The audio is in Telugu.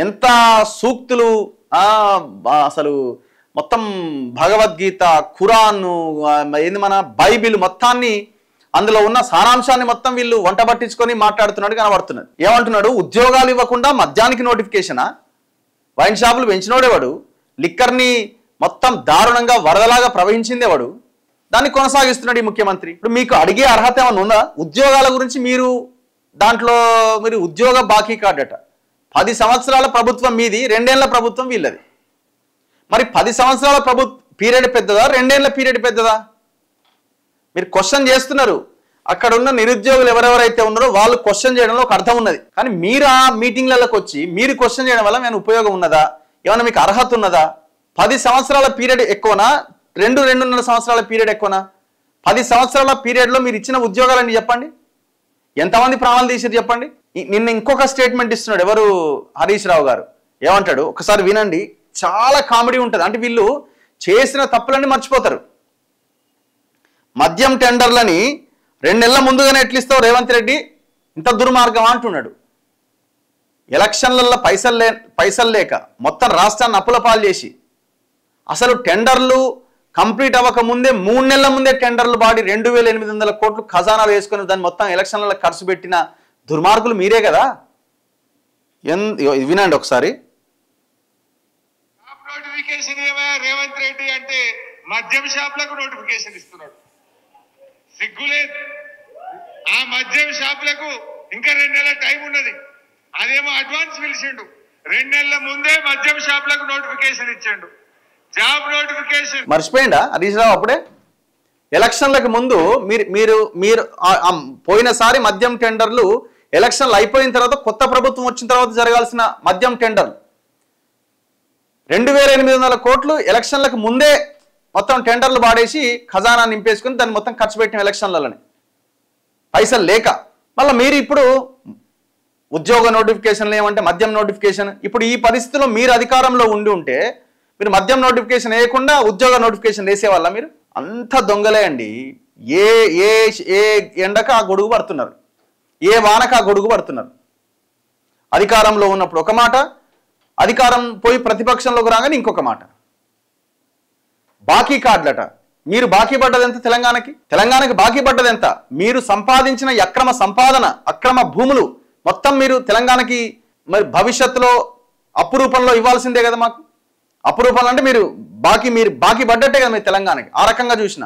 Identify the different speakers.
Speaker 1: ఎంత సూక్తులు అసలు మొత్తం భగవద్గీత, ఖురాన్, ఏంది మన బైబిల్ మొత్తాన్ని అందులో ఉన్న సారాంశాన్ని మొత్తం వీళ్ళు వంట పట్టించుకొని మాట్లాడుతున్నాడు కనబడుతున్నది. ఏమంటున్నాడు? ఉద్యోగాలు ఇవ్వకుండా మద్యానికి నోటిఫికేషనా? వైన్ షాపులు పెంచినోడేవాడు, లిక్కర్ని మొత్తం దారుణంగా వరదలాగా ప్రవహించిందేవాడు, దాన్ని కొనసాగిస్తున్నాడు ఈ ముఖ్యమంత్రి. ఇప్పుడు మీకు అడిగే అర్హత ఏమైనా ఉందా? ఉద్యోగాల గురించి మీరు దాంట్లో మీరు ఉద్యోగ బాకీ కార్డట 10 సంవత్సరాల ప్రభుత్వం మీది, 2 ఏళ్ల ప్రభుత్వం వీళ్ళది. మరి 10 సంవత్సరాల పీరియడ్ పెద్దదా, 2 ఏళ్ల పీరియడ్ పెద్దదా? మీరు క్వశ్చన్ చేస్తున్నారు. అక్కడ ఉన్న నిరుద్యోగులు ఎవరెవరైతే ఉన్నారో వాళ్ళు క్వశ్చన్ చేయడంలో ఒక అర్థం ఉన్నది. కానీ మీరు ఆ మీటింగ్లలోకి వచ్చి మీరు క్వశ్చన్ చేయడం వల్ల నేను ఉపయోగం ఉన్నదా? ఏమైనా మీకు అర్హత ఉన్నదా? 10 సంవత్సరాల పీరియడ్ ఎక్కువనా, 2-2.5 సంవత్సరాల పీరియడ్ ఎక్కువనా? 10 సంవత్సరాల పీరియడ్లో మీరు ఇచ్చిన ఉద్యోగాలని చెప్పండి, ఎంతమంది ప్రాణాలు తీసారు చెప్పండి. నిన్న ఇంకొక స్టేట్మెంట్ ఇస్తున్నాడు ఎవరు, హరీష్ రావు గారు. ఏమంటాడు ఒకసారి వినండి, చాలా కామెడీ ఉంటుంది. అంటే వీళ్ళు చేసిన తప్పులన్నీ మర్చిపోతారు. మద్యం టెండర్లని 2 నెలల ముందుగానే ఎట్లిస్తావు రేవంత్ రెడ్డి, ఇంత దుర్మార్గం అంటున్నాడు. ఎలక్షన్లలో పైసలు లేక మొత్తం రాష్ట్రాన్ని అప్పుల పాలు చేసి అసలు టెండర్లు కంప్లీట్ అవ్వక ముందే 3 నెలల ముందే టెండర్లు బాడి 2,800 కోట్లు ఖజానాలు వేసుకొని దాన్ని మొత్తం ఎలక్షన్లలో ఖర్చు పెట్టిన దుర్మార్గులు మీరే కదా. వినండి ఒకసారి.
Speaker 2: నోటిఫికేషన్ రేవంత్ రెడ్డి అంటే మద్యం షాపులకు నోటిఫికేషన్ ఇస్తున్నాడు. సిగ్గులేదు. ఆ మద్యం షాపులకు ఇంకా 2 నెలల టైం ఉన్నది. అదేమో అడ్వాన్స్ పిలిచిండు. 2 నెలల ముందే మద్యం షాపులకు నోటిఫికేషన్ ఇచ్చిండు. Job notification
Speaker 1: మర్చిపోయిందా Harish Rao? అప్పుడే ఎలక్షన్లకు ముందు మీరు పోయినసారి మద్యం టెండర్లు ఎలక్షన్లు అయిపోయిన తర్వాత, కొత్త ప్రభుత్వం వచ్చిన తర్వాత జరగాల్సిన మద్యం టెండర్లు 2,800 కోట్లు ఎలక్షన్లకు ముందే మొత్తం టెండర్లు పాడేసి ఖజానా నింపేసుకుని దాన్ని మొత్తం ఖర్చు పెట్టిన ఎలక్షన్లలోనే పైసలు లేక. మళ్ళీ మీరు ఇప్పుడు ఉద్యోగ నోటిఫికేషన్లు ఏమంటే మద్యం నోటిఫికేషన్. ఇప్పుడు ఈ పరిస్థితిలో మీరు అధికారంలో ఉంటే మీరు మద్యం నోటిఫికేషన్ వేయకుండా ఉద్యోగ నోటిఫికేషన్ వేసేవాళ్ళ? మీరు అంత దొంగలే అండి. ఏ ఏ ఏ ఎండక ఆ గొడుగు పడుతున్నారు, ఏ వానక ఆ గొడుగు పడుతున్నారు. అధికారంలో ఉన్నప్పుడు ఒక మాట, అధికారం పోయి ప్రతిపక్షంలోకి రాగానే ఇంకొక మాట. బాకీ కార్డులట. మీరు బాకీ పడ్డది ఎంత తెలంగాణకి బాకీ పడ్డది ఎంత? మీరు సంపాదించిన అక్రమ సంపాదన, అక్రమ భూములు మొత్తం మీరు తెలంగాణకి మరి భవిష్యత్తులో అప్పు రూపంలో ఇవ్వాల్సిందే కదా. మాకు అప్పు రూపంలో అంటే మీరు బాకీ పడ్డట్టే కదా మీ తెలంగాణకి. ఆ రకంగా చూసిన